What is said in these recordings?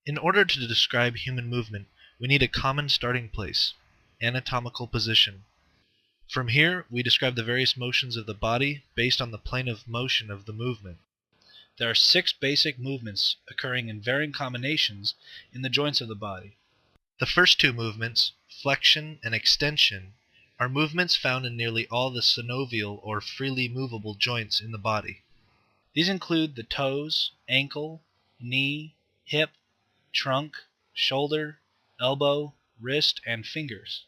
In order to describe human movement, we need a common starting place, anatomical position. From here, we describe the various motions of the body based on the plane of motion of the movement. There are 6 basic movements occurring in varying combinations in the joints of the body. The first 2 movements, flexion and extension, are movements found in nearly all the synovial or freely movable joints in the body. These include the toes, ankle, knee, hip, trunk, shoulder, elbow, wrist, and fingers.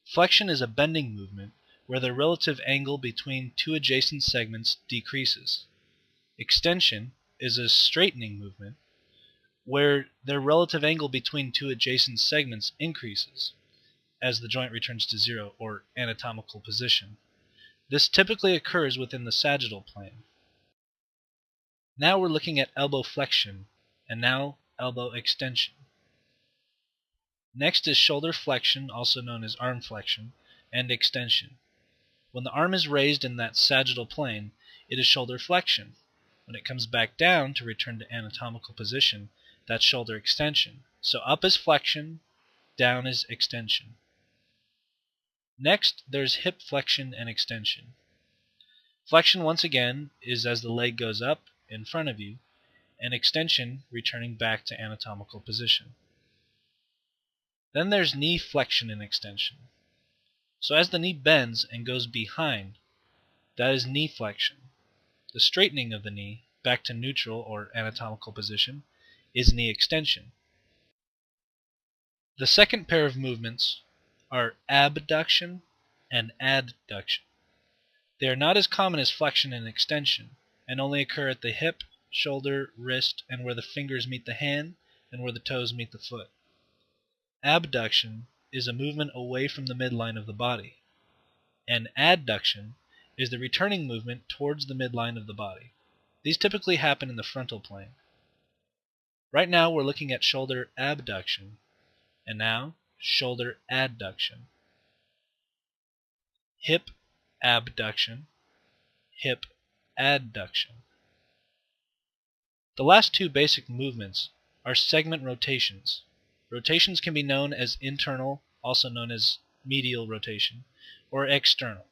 Flexion is a bending movement where the relative angle between 2 adjacent segments decreases. Extension is a straightening movement where the relative angle between 2 adjacent segments increases as the joint returns to zero, or anatomical position. This typically occurs within the sagittal plane. Now we're looking at elbow flexion, and now elbow extension. Next is shoulder flexion, also known as arm flexion, and extension. When the arm is raised in that sagittal plane, it is shoulder flexion. When it comes back down to return to anatomical position, that's shoulder extension. So up is flexion, down is extension. Next, there's hip flexion and extension. Flexion, once again, is as the leg goes up in front of you, and extension returning back to anatomical position. Then there's knee flexion and extension. So as the knee bends and goes behind, that is knee flexion. The straightening of the knee back to neutral or anatomical position is knee extension. The second pair of movements are abduction and adduction. They are not as common as flexion and extension, and only occur at the hip, shoulder, wrist, and where the fingers meet the hand, and where the toes meet the foot. Abduction is a movement away from the midline of the body, and adduction is the returning movement towards the midline of the body. These typically happen in the frontal plane. Right now we're looking at shoulder abduction, and now shoulder adduction. Hip abduction, hip adduction. The last 2 basic movements are segment rotations. Rotations can be known as internal, also known as medial rotation, or external,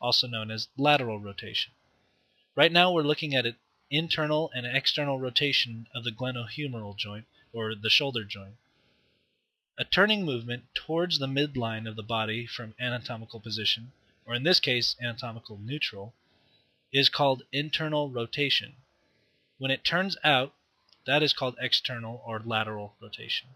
also known as lateral rotation. Right now we're looking at an internal and external rotation of the glenohumeral joint, or the shoulder joint. A turning movement towards the midline of the body from anatomical position, or in this case anatomical neutral, is called internal rotation. When it turns out, that is called external or lateral rotation.